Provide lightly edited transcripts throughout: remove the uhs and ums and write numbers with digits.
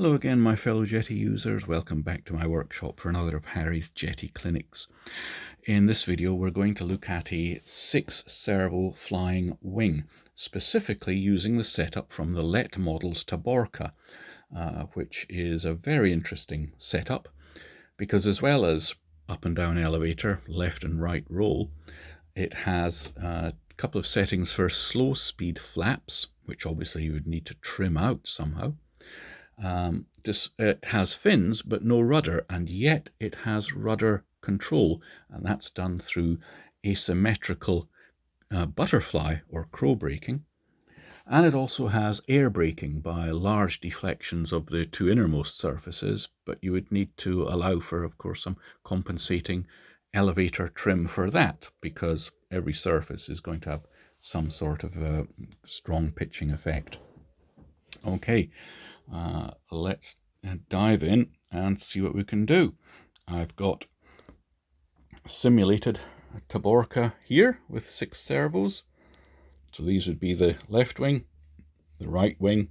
Hello again, my fellow Jeti users. Welcome back to my workshop for another of Harry's Jeti clinics. In this video, we're going to look at a 6-servo flying wing, specifically using the setup from the LET model's Taborca, which is a very interesting setup because as well as up and down elevator, left and right roll, it has a couple of settings for slow speed flaps, which obviously you would need to trim out somehow. It has fins but no rudder, and yet it has rudder control, and that's done through asymmetrical butterfly or crow braking. And it also has air braking by large deflections of the two innermost surfaces, but you would need to allow for, of course, some compensating elevator trim for that, because every surface is going to have some sort of a strong pitching effect. Okay, let's dive in and see what we can do. I've got simulated Taborca here with 6 servos. So these would be the left wing, the right wing,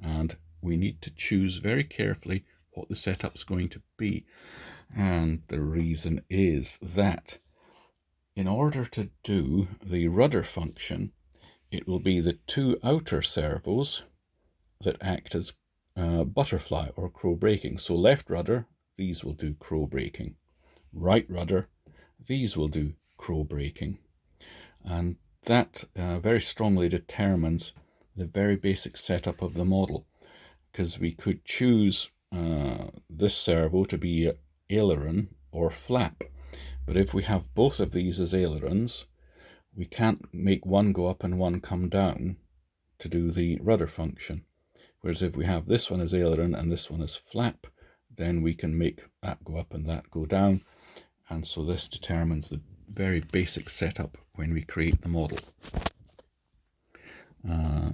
and we need to choose very carefully what the setup's going to be. And the reason is that in order to do the rudder function, it will be the 2 outer servos that act as butterfly or crow braking. So left rudder, these will do crow braking. Right rudder, these will do crow braking. And that very strongly determines the very basic setup of the model, because we could choose this servo to be aileron or flap. But if we have both of these as ailerons, we can't make one go up and one come down to do the rudder function. Whereas if we have this one as aileron and this one as flap, then we can make that go up and that go down. And so this determines the very basic setup when we create the model.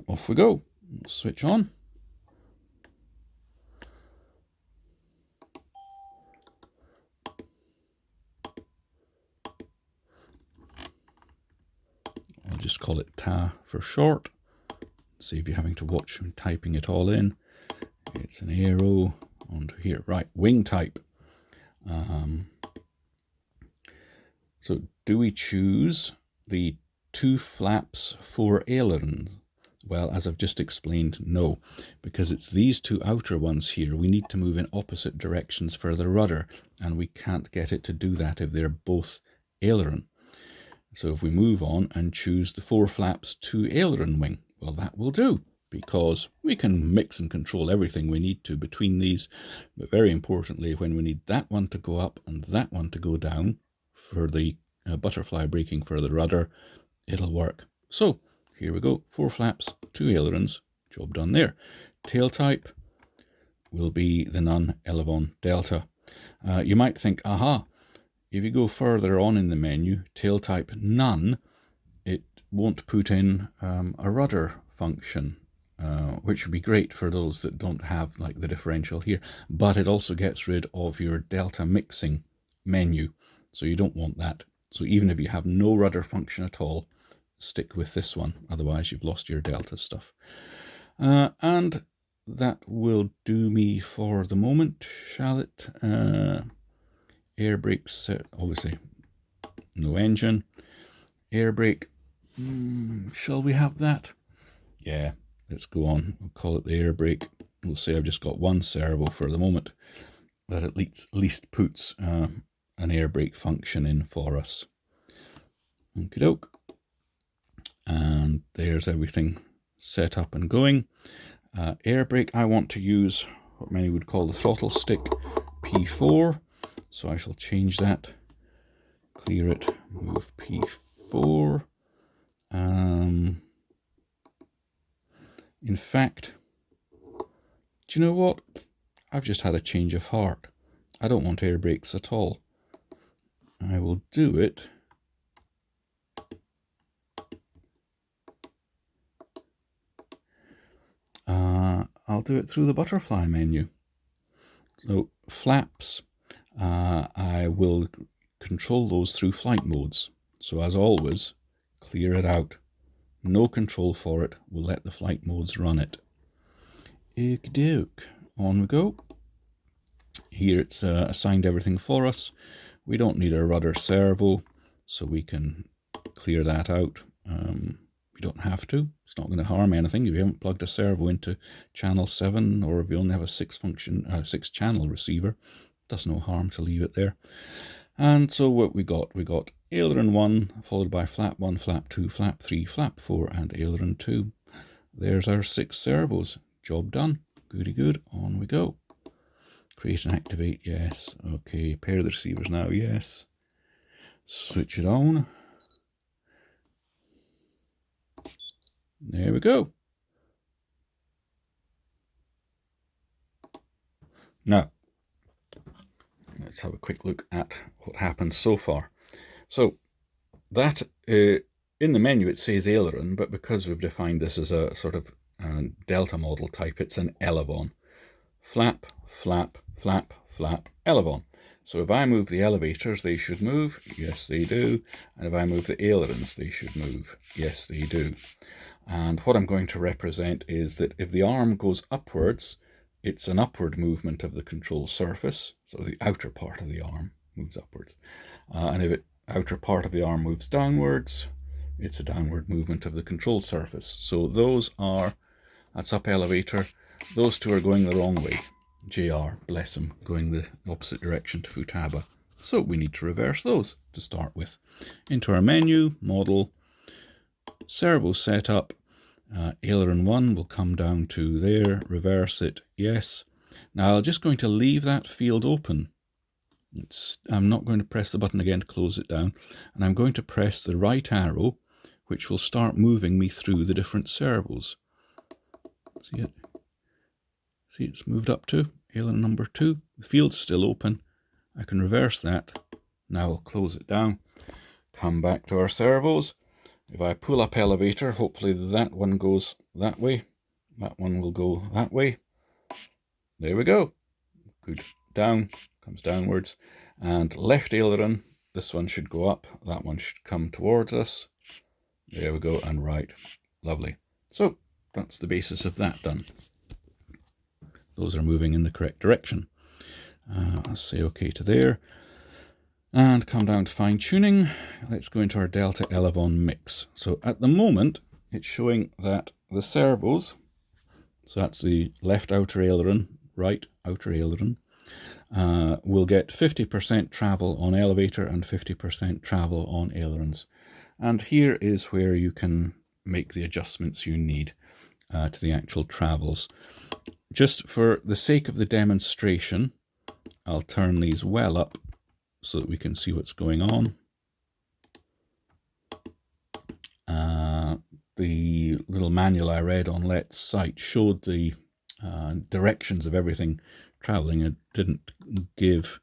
Off we go. Switch on. I'll just call it TA for short. Save you having to watch and typing it all in. It's an arrow onto here. Right, wing type. So do we choose the 2 flaps, 4 ailerons? Well, as I've just explained, no, because it's these 2 outer ones here. We need to move in opposite directions for the rudder, and we can't get it to do that if they're both aileron. So if we move on and choose the 4 flaps, 2 aileron wing, well, that will do, because we can mix and control everything we need to between these. But very importantly, when we need that one to go up and that one to go down for the butterfly braking for the rudder, it'll work. So here we go, 4 flaps, 2 ailerons, job done there. Tail type will be the non-elevon delta. You might think, aha, if you go further on in the menu, tail type none, it won't put in a rudder function, which would be great for those that don't have like the differential here, but it also gets rid of your delta mixing menu, so you don't want that. So even if you have no rudder function at all, stick with this one, otherwise you've lost your delta stuff. And that will do me for the moment, shall it? Air brakes, obviously no engine. Air brake, shall we have that? Yeah, let's go on. We'll call it the air brake. We'll say I've just got 1 servo for the moment. That at least puts an air brake function in for us. Okie doke. And there's everything set up and going. Air brake, I want to use what many would call the throttle stick P4. So I shall change that. Clear it, move P4. In fact, do you know what? I've just had a change of heart. I don't want air brakes at all. I will do it. I'll do it through the butterfly menu. So flaps, I will control those through flight modes. So as always, clear it out. No control for it. We'll let the flight modes run it. Okie doke. on we go. Here it's assigned everything for us. We don't need a rudder servo, so we can clear that out. We don't have to. It's not going to harm anything. If you haven't plugged a servo into channel 7, or if you only have a 6-channel receiver, it does no harm to leave it there. And so what we got aileron 1, followed by flap 1, flap 2, flap 3, flap 4, and aileron 2. There's our 6 servos. Job done. Goody good. On we go. Create and activate, yes. Okay, pair the receivers now, yes. Switch it on. There we go. Now, let's have a quick look at what happens so far. So, that in the menu it says aileron, but because we've defined this as a sort of delta model type, it's an elevon. Flap, flap, flap, flap, elevon. So if I move the elevators, they should move. Yes, they do. And if I move the ailerons, they should move. Yes, they do. And what I'm going to represent is that if the arm goes upwards, it's an upward movement of the control surface. So the outer part of the arm moves upwards. And if the outer part of the arm moves downwards, it's a downward movement of the control surface. So that's up elevator. Those two are going the wrong way. JR, bless him, going the opposite direction to Futaba. So we need to reverse those to start with. Into our menu, model, servo setup, aileron 1 will come down to there, reverse it, yes. Now I'm just going to leave that field open. I'm not going to press the button again to close it down, and I'm going to press the right arrow, which will start moving me through the different servos. See it? See, it's moved up to aileron number 2. The field's still open. I can reverse that. Now I'll close it down. Come back to our servos. If I pull up elevator, hopefully that one goes that way. That one will go that way. There we go. Good. Down, comes downwards. And left aileron, this one should go up. That one should come towards us. There we go. And right. Lovely. So that's the basis of that done. Those are moving in the correct direction. I'll say OK to there. And come down to fine tuning. Let's go into our delta elevon mix. So at the moment, it's showing that the servos, so that's the left outer aileron, right outer aileron, will get 50% travel on elevator and 50% travel on ailerons. And here is where you can make the adjustments you need to the actual travels. Just for the sake of the demonstration, I'll turn these well up so that we can see what's going on. The little manual I read on Let's site showed the directions of everything traveling. It didn't give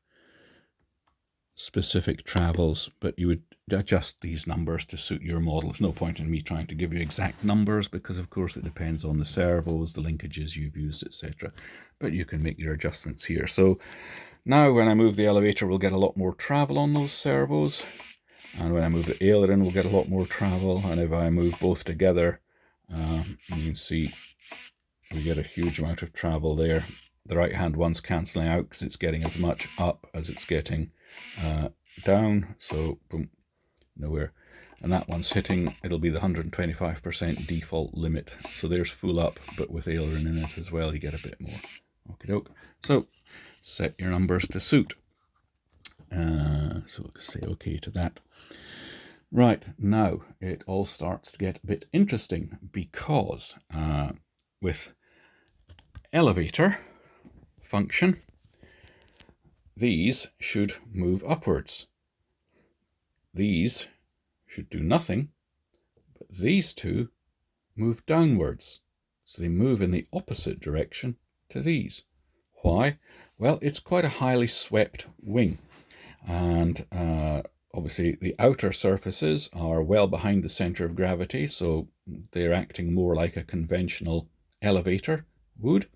specific travels, but you would adjust these numbers to suit your model. There's no point in me trying to give you exact numbers because of course it depends on the servos, the linkages you've used, etc. But you can make your adjustments here. So now when I move the elevator, we'll get a lot more travel on those servos. And when I move the aileron, we'll get a lot more travel. And if I move both together, you can see we get a huge amount of travel there. The right-hand one's cancelling out because it's getting as much up as it's getting down. So, boom, nowhere. And that one's hitting, it'll be the 125% default limit. So there's full up, but with aileron in it as well, you get a bit more. Okie doke. So set your numbers to suit. So we'll say OK to that. Right, now it all starts to get a bit interesting because with elevator function, these should move upwards. These should do nothing, but these two move downwards. So they move in the opposite direction to these. Why? Well, it's quite a highly swept wing. And obviously the outer surfaces are well behind the center of gravity, so they're acting more like a conventional elevator would.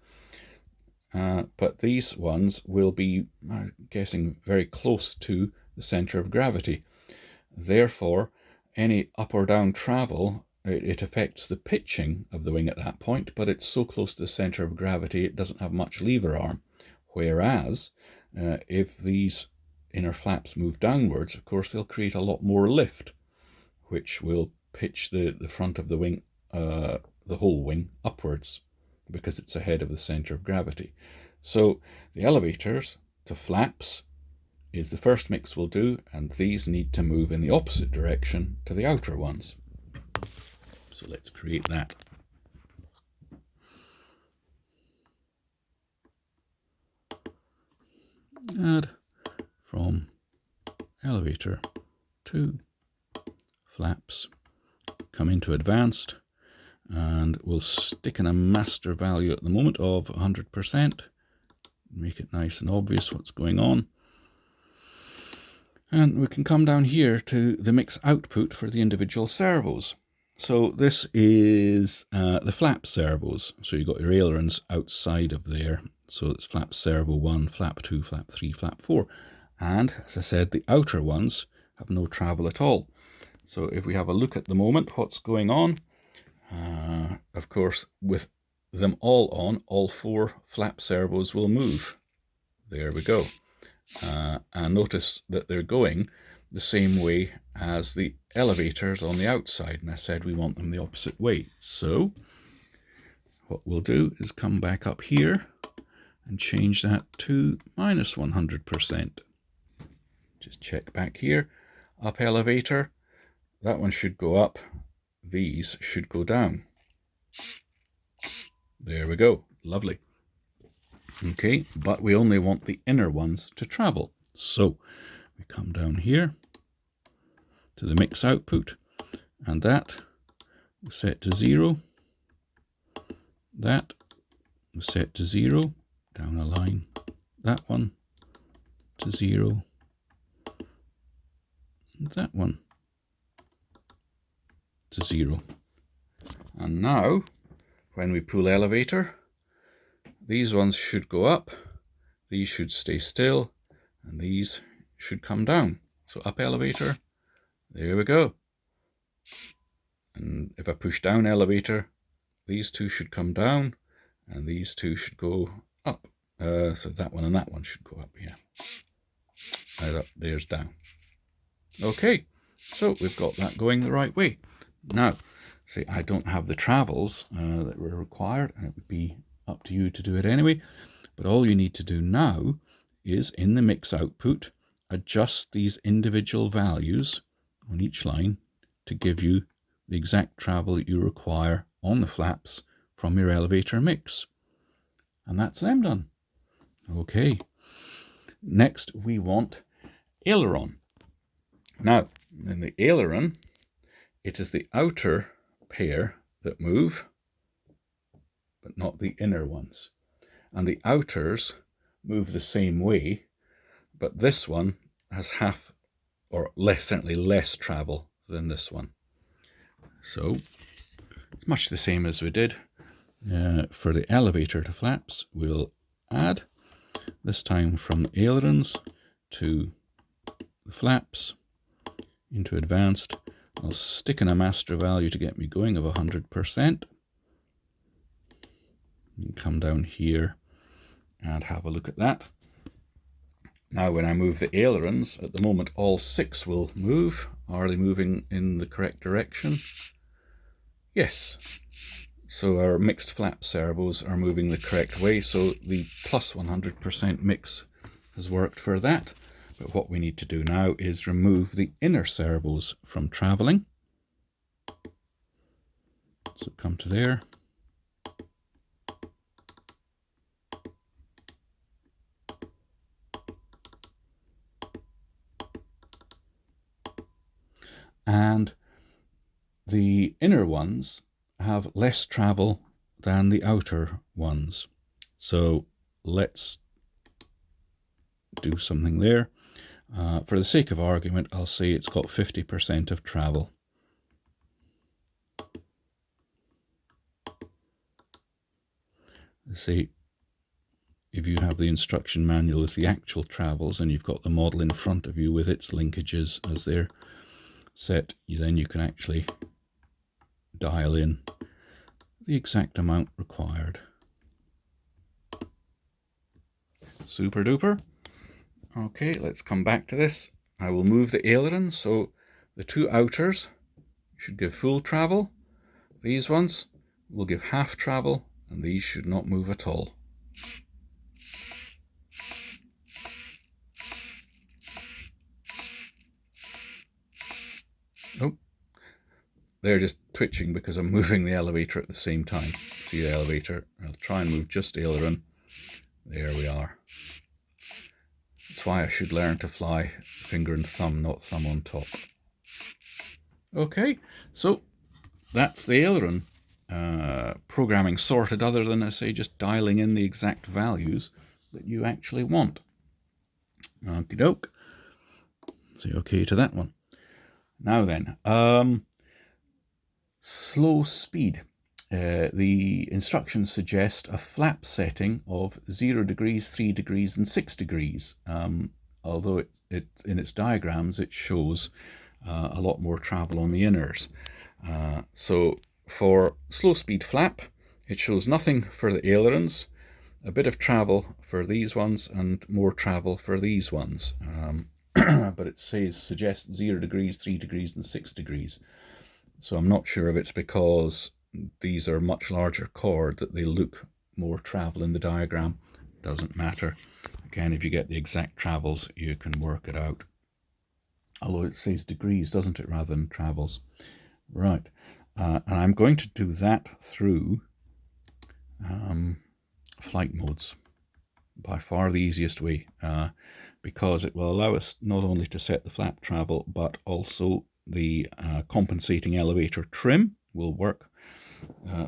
But these ones will be, I'm guessing, very close to the center of gravity. Therefore, any up or down travel it affects the pitching of the wing at that point, but it's so close to the center of gravity it doesn't have much lever arm. Whereas if these inner flaps move downwards, of course they'll create a lot more lift, which will pitch the front of the wing, the whole wing, upwards, because it's ahead of the center of gravity. So the elevators to flaps is the first mix we'll do, and these need to move in the opposite direction to the outer ones. So let's create that. Add from elevator to flaps, come into advanced, and we'll stick in a master value at the moment of 100%. Make it nice and obvious what's going on. And we can come down here to the mix output for the individual servos. So this is the flap servos. So you've got your ailerons outside of there. So it's flap servo 1, flap 2, flap 3, flap 4. And as I said, the outer ones have no travel at all. So if we have a look at the moment, what's going on, of course, with them all on, all 4 flap servos will move. There we go. And notice that they're going the same way as the elevators on the outside, and I said we want them the opposite way. So what we'll do is come back up here and change that to -100%. Just check back here, up elevator, that one should go up, these should go down. There we go, lovely. Okay, but we only want the inner ones to travel. So we come down here to the mix output, and that we set to 0. That we set to 0, down a line. That one to 0. And that one to 0. And now, when we pull elevator, these ones should go up, these should stay still, and these should come down. So up elevator, there we go. And if I push down elevator, these two should come down, and these two should go up. So that one and that one should go up, yeah. Right up, there's down. Okay, so we've got that going the right way. Now, see, I don't have the travels that were required, and it would be up to you to do it anyway, but all you need to do now is in the mix output adjust these individual values on each line to give you the exact travel that you require on the flaps from your elevator mix, and that's them done. Okay, next we want aileron. Now in the aileron, it is the outer pair that move, but not the inner ones. And the outers move the same way, but this one has half or less, certainly less travel than this one. So it's much the same as we did for the elevator to flaps. We'll add, this time from the ailerons to the flaps into advanced. I'll stick in a master value to get me going of 100%. You can come down here and have a look at that. Now when I move the ailerons, at the moment all 6 will move. Are they moving in the correct direction? Yes. So our mixed flap servos are moving the correct way, so the plus 100% mix has worked for that. But what we need to do now is remove the inner servos from travelling. So come to there. And the inner ones have less travel than the outer ones. So let's do something there. For the sake of argument, I'll say it's got 50% of travel. Say if you have the instruction manual with the actual travels and you've got the model in front of you with its linkages as they're set, then you can actually dial in the exact amount required. Super duper. Okay, let's come back to this. I will move the aileron, so the two outers should give full travel. These ones will give half travel, and these should not move at all. Oh, they're just twitching because I'm moving the elevator at the same time. See the elevator? I'll try and move just aileron. There we are. That's why I should learn to fly finger and thumb, not thumb on top. Okay, so that's the aileron programming sorted, other than, I say, just dialing in the exact values that you actually want. Okie doke. Say okay to that one. Now then, slow speed. The instructions suggest a flap setting of 0 degrees, 3 degrees, and 6 degrees. Although it in its diagrams it shows a lot more travel on the inners. So for slow speed flap, it shows nothing for the ailerons, a bit of travel for these ones, and more travel for these ones. But it suggests 0 degrees, 3 degrees, and 6 degrees. So I'm not sure if it's because these are much larger chord that they look more travel in the diagram. Doesn't matter. Again, if you get the exact travels, you can work it out. Although it says degrees, doesn't it, rather than travels. Right. And I'm going to do that through flight modes. By far the easiest way, because it will allow us not only to set the flap travel, but also the compensating elevator trim will work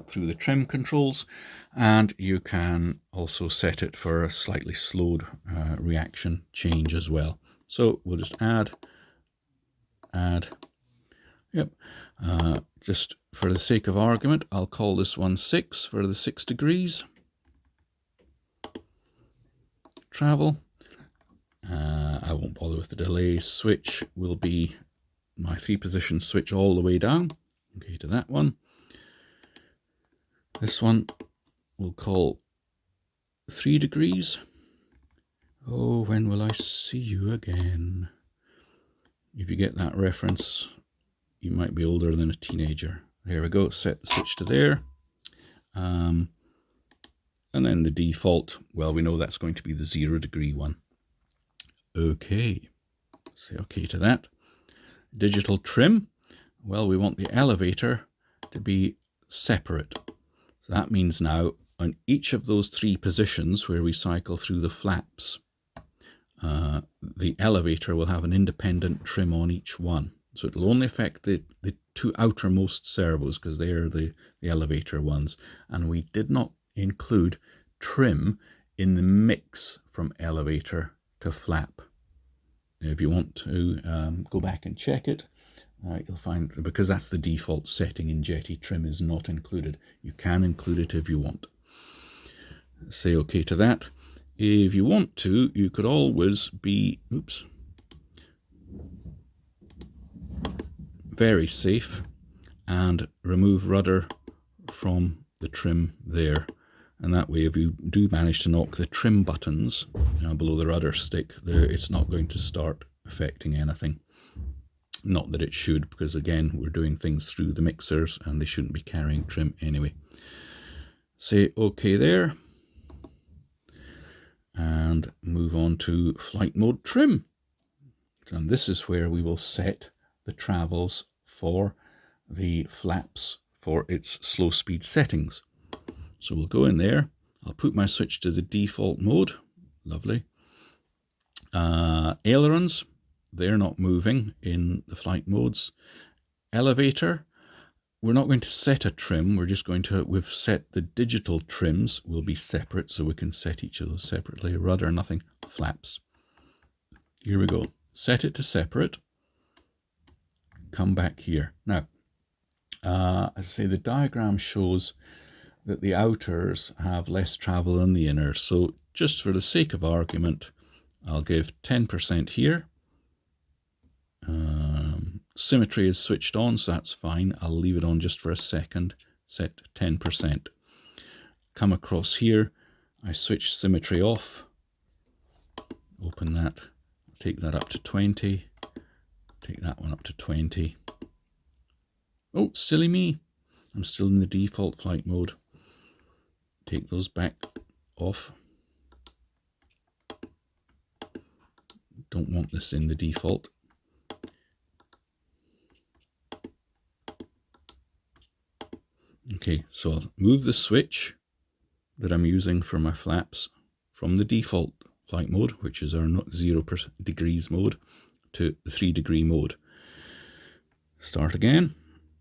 through the trim controls, and you can also set it for a slightly slowed reaction change as well. So we'll just add, yep. Just for the sake of argument, I'll call this one 6 for the 6 degrees travel. I won't bother with the delay. Switch will be my 3-position switch all the way down. Okay, to that one. This one we'll call 3 degrees. Oh, when will I see you again? If you get that reference, you might be older than a teenager. There we go, set the switch to there. And then the default, well, we know that's going to be the 0 degree one. Okay, say okay to that. Digital trim, well, we want the elevator to be separate. So that means now on each of those 3 positions where we cycle through the flaps, the elevator will have an independent trim on each one. So it will only affect the 2 outermost servos, because they are the elevator ones. And we did not include trim in the mix from elevator to flap. If you want to go back and check it, you'll find, because that's the default setting in Jeti, trim is not included. You can include it if you want. Say okay to that. If you want to, you could always be, very safe and remove rudder from the trim there. And that way, if you do manage to knock the trim buttons below the rudder stick, it's not going to start affecting anything. Not that it should, because again, we're doing things through the mixers and they shouldn't be carrying trim anyway. Say OK there. And move on to flight mode trim. And this is where we will set the travels for the flaps for its slow speed settings. So we'll go in there. I'll put my switch to the default mode. Lovely. Ailerons, they're not moving in the flight modes. Elevator, we're not going to set a trim. We're just going to, we've set the digital trims will be separate, so we can set each of those separately. Rudder, nothing. Flaps. Here we go. Set it to separate. Come back here. Now, as I say, the diagram shows that the outers have less travel than the inners. So just for the sake of argument, I'll give 10% here. Symmetry is switched on, so that's fine. I'll leave it on just for a second, set 10%. Come across here, I switch symmetry off, open that, take that up to 20, take that one up to 20. Oh, silly me, I'm still in the default flight mode. Take those back off. Don't want this in the default. Okay, so I'll move the switch that I'm using for my flaps from the default flight mode, which is our 0 degrees mode, to the 3 degree mode. Start again.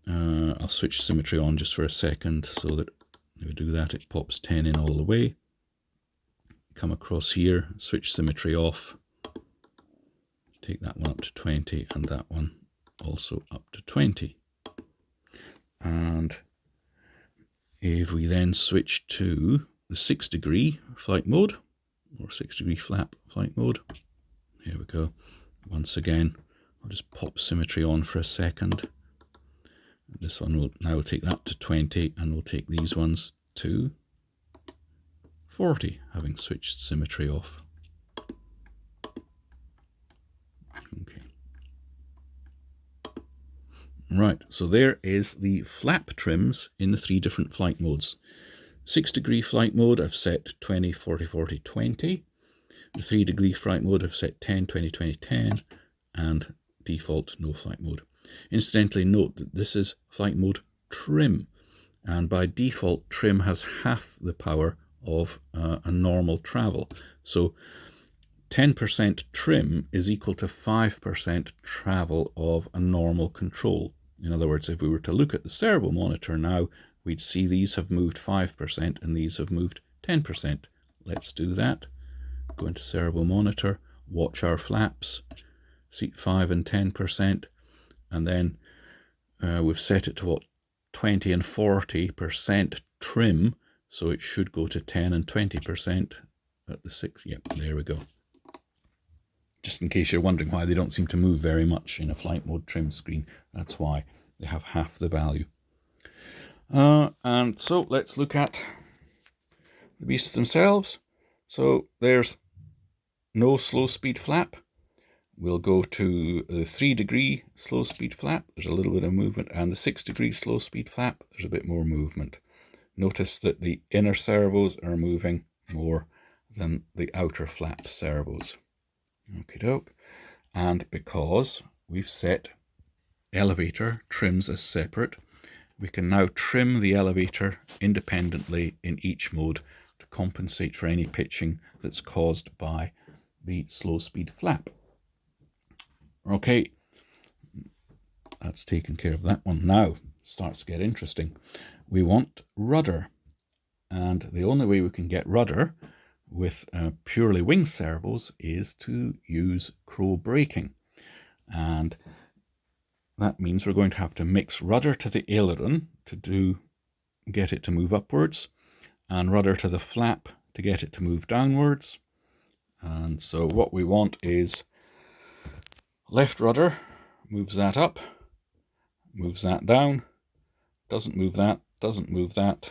I'll switch symmetry on just for a second so that if I do that it pops 10 in all the way. Come across here, switch symmetry off, take that one up to 20 and that one also up to 20. And if we then switch to the 6 degree flight mode, or 6 degree flap flight mode, here we go. Once again, I'll just pop symmetry on for a second. This one will now take that to 20, and we'll take these ones to 40, having switched symmetry off. Okay. Right, so there is the flap trims in the 3 different flight modes. 6 degree flight mode I've set 20, 40, 40, 20. The 3 degree flight mode I've set 10, 20, 20, 10, and default no flight mode. Incidentally, note that this is flight mode trim, and by default trim has half the power of a normal travel. So 10% trim is equal to 5% travel of a normal control. In other words, if we were to look at the Servo Monitor now, we'd see these have moved 5% and these have moved 10%. Let's do that. Go into Servo Monitor, watch our flaps, see 5 and 10%, and then we've set it to what, 20 and 40% trim, so it should go to 10 and 20% at the 6. Yep, there we go. Just in case you're wondering why they don't seem to move very much in a flight mode trim screen, that's why they have half the value. And so let's look at the beasts themselves. So there's no slow speed flap. We'll go to the 3 degree slow speed flap, there's a little bit of movement, and the 6 degree slow speed flap, there's a bit more movement. Notice that the inner servos are moving more than the outer flap servos. Okie doke. And because we've set elevator trims as separate, we can now trim the elevator independently in each mode to compensate for any pitching that's caused by the slow speed flap. Okay, that's taken care of that one. Now starts to get interesting. We want rudder, and the only way we can get rudder with purely wing servos is to use crow braking, and that means we're going to have to mix rudder to the aileron to get it to move upwards, and rudder to the flap to get it to move downwards. And so what we want is left rudder moves that up, moves that down, doesn't move that, doesn't move that,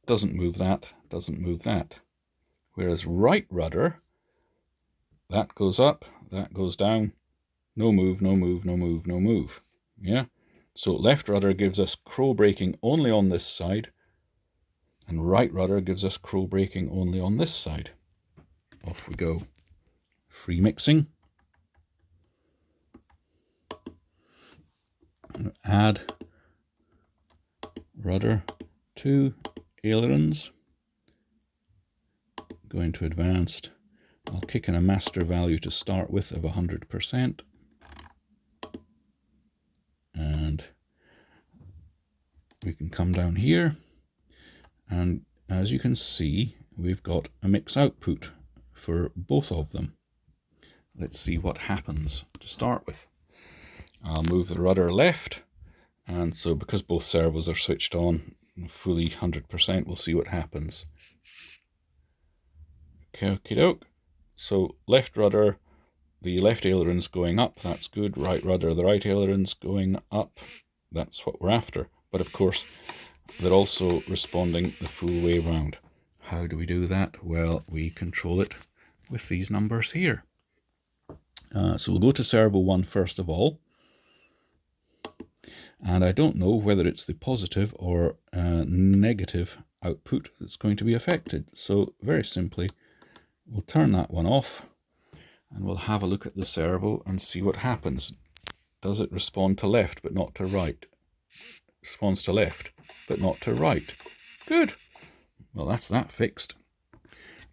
doesn't move that, doesn't move that. Whereas right rudder, that goes up, that goes down, no move, no move, no move, no move. Yeah? So left rudder gives us crow braking only on this side, and right rudder gives us crow braking only on this side. Off we go. Free mixing. Add rudder to ailerons. Go into advanced. I'll kick in a master value to start with of 100%. And we can come down here, and as you can see, we've got a mix output for both of them. Let's see what happens to start with. I'll move the rudder left, and so because both servos are switched on fully 100%, we'll see what happens. Okay, okie doke. So left rudder the left aileron's going up, that's good. Right rudder, the right aileron's going up, that's what we're after. But of course, they're also responding the full way round. How do we do that? Well, we control it with these numbers here. So we'll go to Servo 1 first of all. And I don't know whether it's the positive or negative output that's going to be affected. So very simply, we'll turn that one off and we'll have a look at the servo and see what happens. Does it respond to left but not to right? Responds to left but not to right. Good. Well, that's that fixed.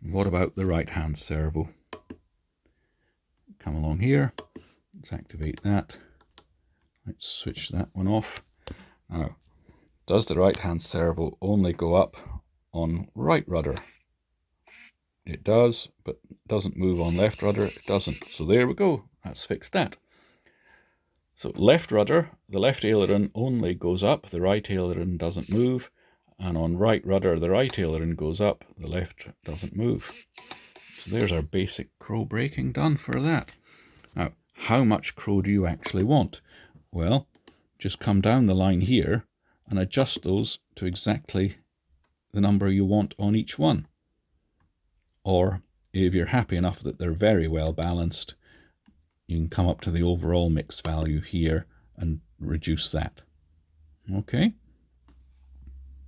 What about the right hand servo? Come along here. Let's activate that. Let's switch that one off. Now, does the right hand servo only go up on right rudder? It does, but doesn't move on left rudder. It doesn't. So there we go. That's fixed that. So left rudder, the left aileron only goes up, the right aileron doesn't move. And on right rudder, the right aileron goes up, the left doesn't move. So there's our basic crow braking done for that. Now, how much crow do you actually want? Well, just come down the line here and adjust those to exactly the number you want on each one. Or if you're happy enough that they're very well balanced, you can come up to the overall mix value here and reduce that. Okay,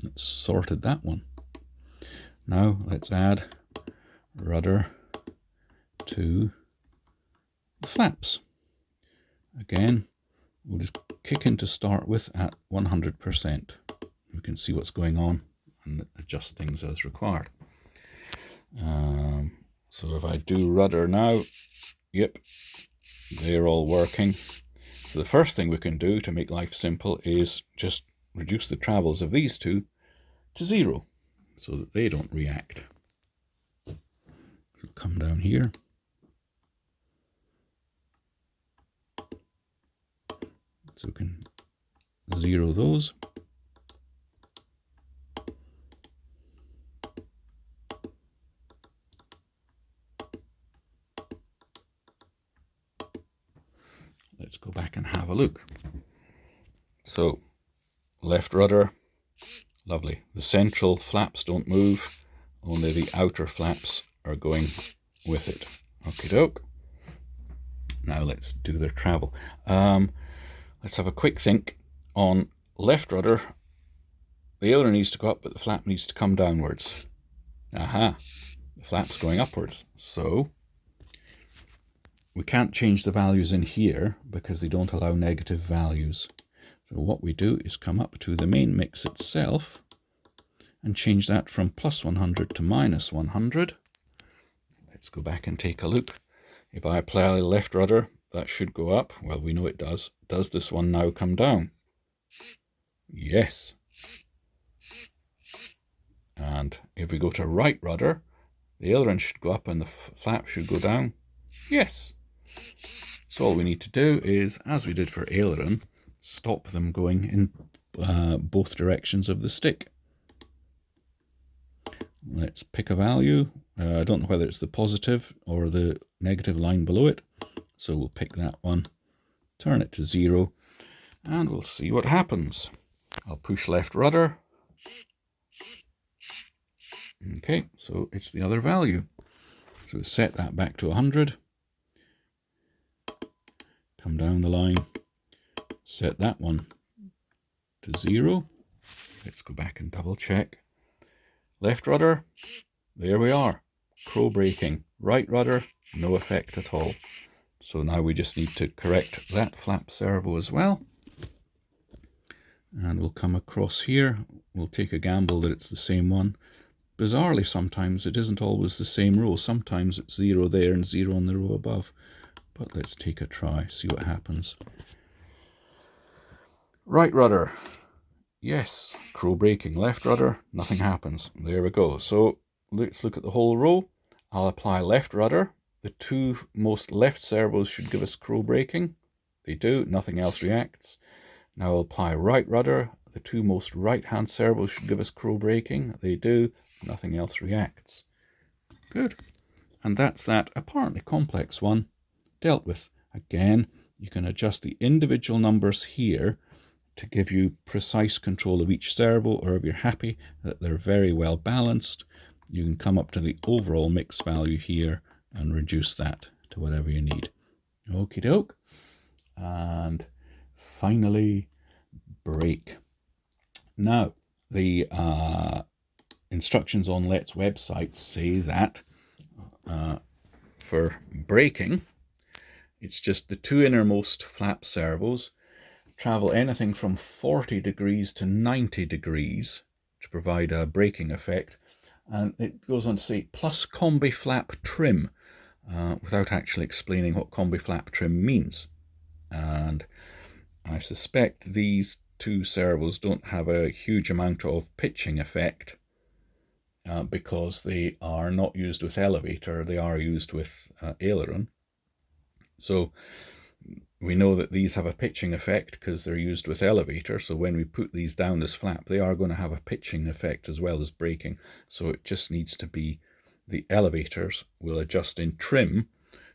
let's sorted that one. Now let's add rudder to the flaps. Again, we'll just kick in to start with at 100%. We can see what's going on and adjust things as required. So if I do rudder now, yep, they're all working. So the first thing we can do to make life simple is just reduce the travels of these two to 0 so that they don't react. So come down here. So we can 0 those. Let's go back and have a look. So left rudder, lovely. The central flaps don't move, only the outer flaps are going with it. Okie doke. Now let's do their travel. Let's have a quick think. On left rudder, the aileron needs to go up, but the flap needs to come downwards. Aha, the flap's going upwards. So we can't change the values in here because they don't allow negative values. So what we do is come up to the main mix itself and change that from +100 to -100. Let's go back and take a look. If I apply left rudder, that should go up. Well, we know it does. Does this one now come down? Yes. And if we go to right rudder, the aileron should go up and the flap should go down. Yes. So all we need to do is, as we did for aileron, stop them going in both directions of the stick. Let's pick a value. I don't know whether it's the positive or the negative line below it. So we'll pick that one, turn it to 0, and we'll see what happens. I'll push left rudder. Okay, so it's the other value. So we'll set that back to 100. Come down the line, set that one to 0. Let's go back and double check. Left rudder, there we are. Crow braking. Right rudder, no effect at all. So now we just need to correct that flap servo as well. And we'll come across here. We'll take a gamble that it's the same one. Bizarrely, sometimes it isn't always the same row. Sometimes it's 0 there and 0 on the row above. But let's take a try, see what happens. Right rudder. Yes, crow braking. Left rudder, nothing happens. There we go. So let's look at the whole row. I'll apply left rudder. The two most left servos should give us crow braking. They do, nothing else reacts. Now I'll apply right rudder. The two most right-hand servos should give us crow braking. They do, nothing else reacts. Good. And that's that apparently complex one dealt with. Again, you can adjust the individual numbers here to give you precise control of each servo, or if you're happy that they're very well balanced, you can come up to the overall mix value here and reduce that to whatever you need. Okie doke. And finally, brake. Now, the instructions on Let's website say that for braking, it's just the two innermost flap servos travel anything from 40 degrees to 90 degrees to provide a braking effect. And it goes on to say plus combi flap trim, without actually explaining what combi flap trim means. And I suspect these two servos don't have a huge amount of pitching effect because they are not used with elevator, they are used with aileron. So we know that these have a pitching effect because they're used with elevator, so when we put these down as flap, they are going to have a pitching effect as well as braking. So it just needs to be the elevators will adjust in trim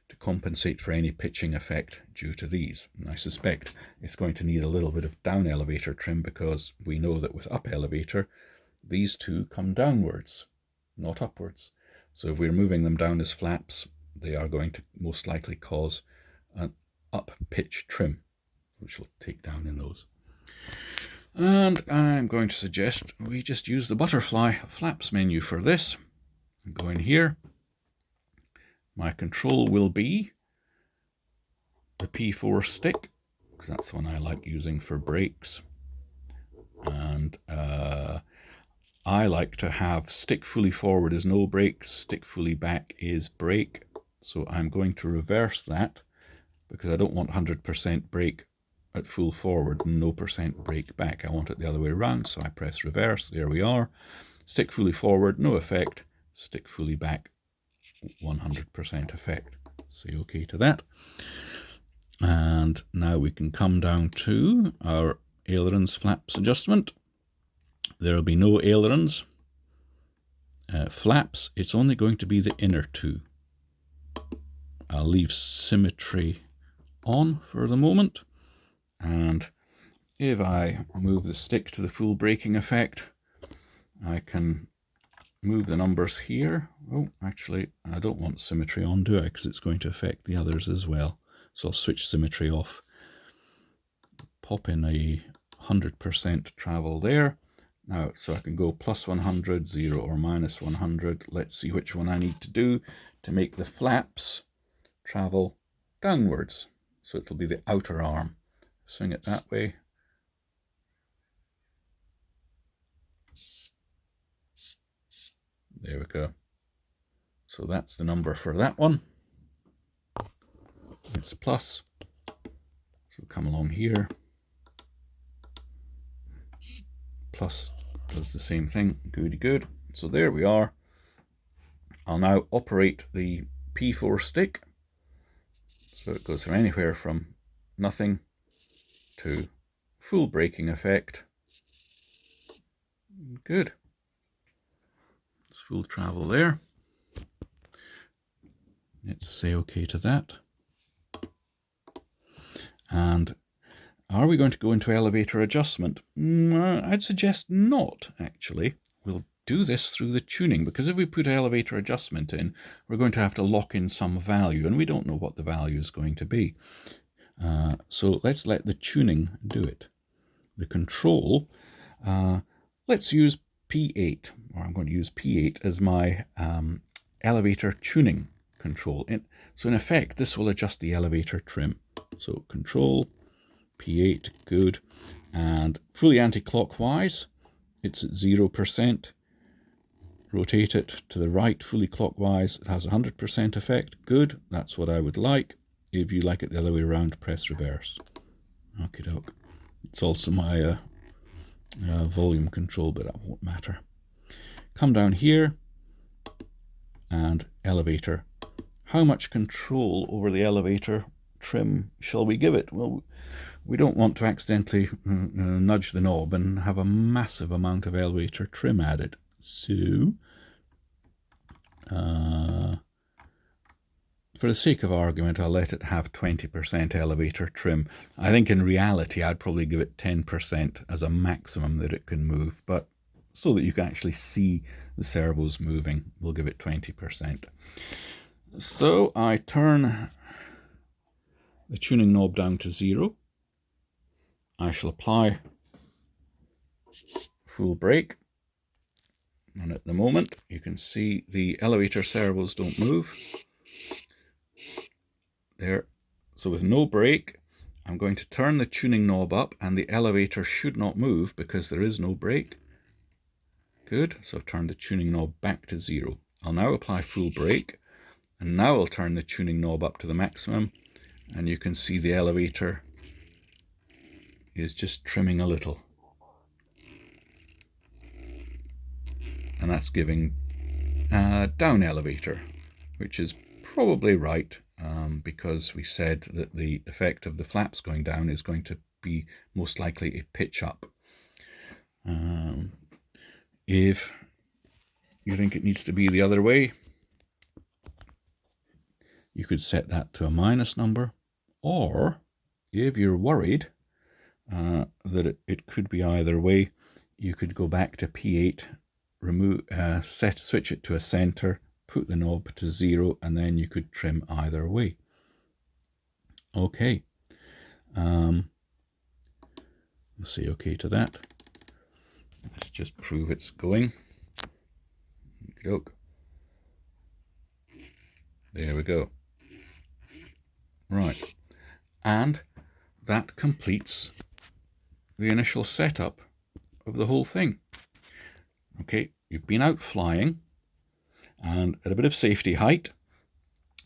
to compensate for any pitching effect due to these. And I suspect it's going to need a little bit of down elevator trim because we know that with up elevator, these two come downwards, not upwards. So if we're moving them down as flaps, they are going to most likely cause an up pitch trim, which will take down in those. And I'm going to suggest we just use the butterfly flaps menu for this. Go in here. My control will be the P4 stick, because that's the one I like using for brakes. And I like to have stick fully forward is no brake, stick fully back is brake. So I'm going to reverse that because I don't want 100% brake at full forward and no % brake back. I want it the other way around, so I press reverse. There we are. Stick fully forward, no effect. Stick fully back, 100% effect. Say OK to that. And now we can come down to our ailerons flaps adjustment. There will be no ailerons. Flaps, it's only going to be the inner two. I'll leave symmetry on for the moment. And if I move the stick to the full braking effect, I can move the numbers here. Oh, actually, I don't want symmetry on, do I? Because it's going to affect the others as well. So I'll switch symmetry off. Pop in a 100% travel there. Now, so I can go plus 100, 0 or minus 100. Let's see which one I need to do to make the flaps travel downwards. So it'll be the outer arm. Swing it that way. There we go. So that's the number for that one. It's plus. So come along here. Plus does the same thing. Goody good. So there we are. I'll now operate the P4 stick. So it goes from anywhere from nothing to full braking effect. Good. It's full travel there. Let's say OK to that. And are we going to go into elevator adjustment? I'd suggest not, actually. We'll do this through the tuning, because if we put elevator adjustment in, we're going to have to lock in some value, and we don't know what the value is going to be. So let's let the tuning do it. The control, let's use P8, or I'm going to use P8 as my elevator tuning control. So in effect, this will adjust the elevator trim. So control, P8, good. And fully anti-clockwise, it's at 0%. Rotate it to the right fully clockwise, it has 100% effect. Good, that's what I would like. If you like it the other way around, press reverse. Okie doke. It's also my volume control, but that won't matter. Come down here and elevator. How much control over the elevator trim shall we give it? Well, we don't want to accidentally nudge the knob and have a massive amount of elevator trim added. So For the sake of argument, I'll let it have 20% elevator trim. I think in reality, I'd probably give it 10% as a maximum that it can move, but so that you can actually see the servos moving, we'll give it 20%. So I turn the tuning knob down to 0. I shall apply full brake. And at the moment, you can see the elevator servos don't move. There. So with no brake, I'm going to turn the tuning knob up and the elevator should not move because there is no brake. Good. So I've turned the tuning knob back to 0. I'll now apply full brake, and now I'll turn the tuning knob up to the maximum, and you can see the elevator is just trimming a little. And that's giving down elevator, which is probably right, because we said that the effect of the flaps going down is going to be most likely a pitch up. If you think it needs to be the other way, you could set that to a minus number, or if you're worried that it could be either way, you could go back to P8, switch it to a center, put the knob to 0, and then you could trim either way. Okay. Let's say okay to that. Let's just prove it's going. There we go. Right. And that completes the initial setup of the whole thing. Okay, you've been out flying, and at a bit of safety height,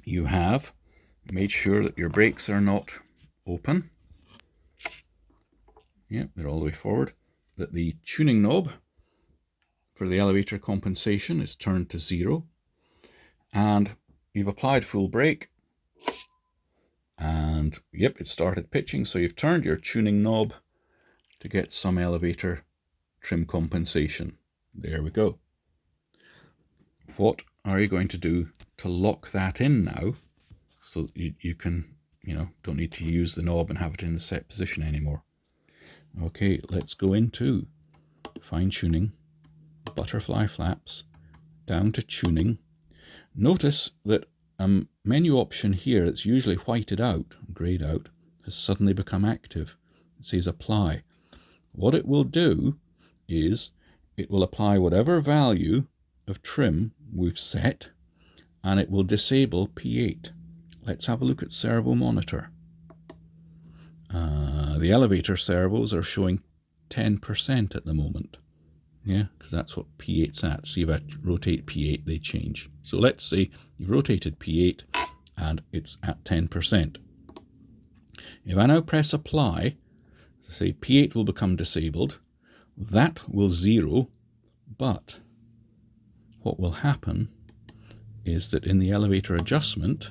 you have made sure that your brakes are not open. Yeah, they're all the way forward. That the tuning knob for the elevator compensation is turned to 0. And you've applied full brake. And yep, it started pitching. So you've turned your tuning knob to get some elevator trim compensation. There we go. What are you going to do to lock that in now so you can, don't need to use the knob and have it in the set position anymore? Okay, let's go into fine tuning, butterfly flaps, down to tuning. Notice that a menu option here that's usually whited out, grayed out, has suddenly become active. It says apply. What it will do is it will apply whatever value of trim we've set, and it will disable P8. Let's have a look at Servo Monitor. The elevator servos are showing 10% at the moment. Yeah, because that's what P8's at. So if I rotate P8, they change. So let's say you rotated P8 and it's at 10%. If I now press apply, say P8 will become disabled. That will 0, but what will happen is that in the elevator adjustment,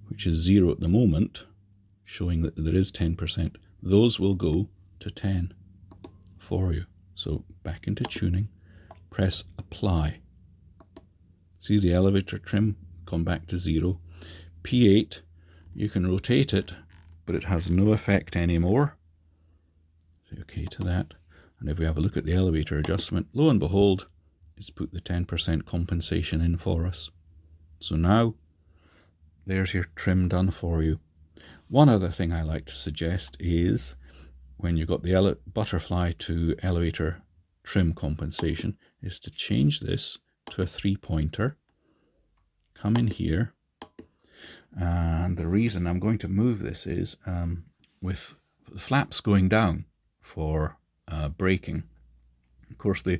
which is 0 at the moment, showing that there is 10%, those will go to 10 for you. So back into tuning, press apply. See the elevator trim gone back to 0. P8, you can rotate it, but it has no effect anymore. Say okay to that. And if we have a look at the elevator adjustment, lo and behold, it's put the 10% compensation in for us. So now, there's your trim done for you. One other thing I like to suggest is, when you've got the butterfly to elevator trim compensation, is to change this to a 3-pointer. Come in here. And the reason I'm going to move this is with the flaps going down for braking. Of course, the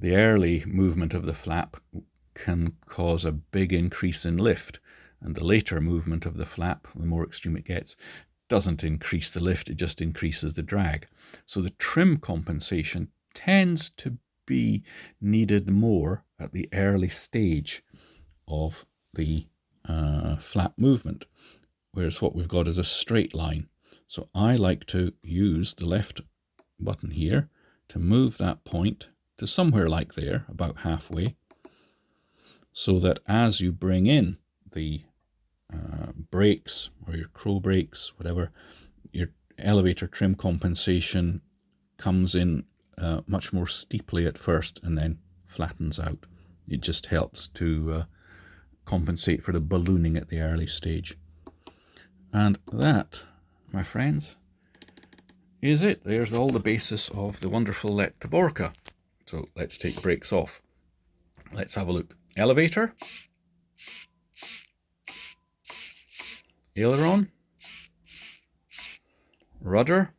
early movement of the flap can cause a big increase in lift, and the later movement of the flap, the more extreme it gets, doesn't increase the lift, it just increases the drag. So the trim compensation tends to be needed more at the early stage of the flap movement, whereas what we've got is a straight line. So I like to use the left button here to move that point to somewhere like there, about halfway, so that as you bring in the brakes or your crow brakes, whatever, your elevator trim compensation comes in much more steeply at first and then flattens out. It just helps to compensate for the ballooning at the early stage. And that, my friends, is it. There's all the basis of the wonderful Taborca. So let's take brakes off. Let's have a look. Elevator, aileron, rudder,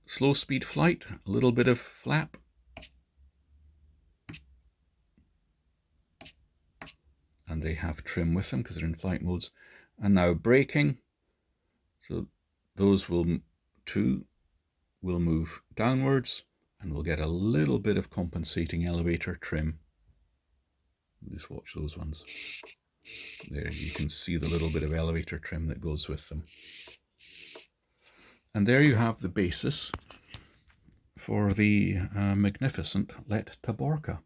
slow speed flight, a little bit of flap, and they have trim with them because they're in flight modes. And now braking, so those two will move downwards and we'll get a little bit of compensating elevator trim. Just watch those ones. There, you can see the little bit of elevator trim that goes with them. And there you have the basis for the magnificent Taborca.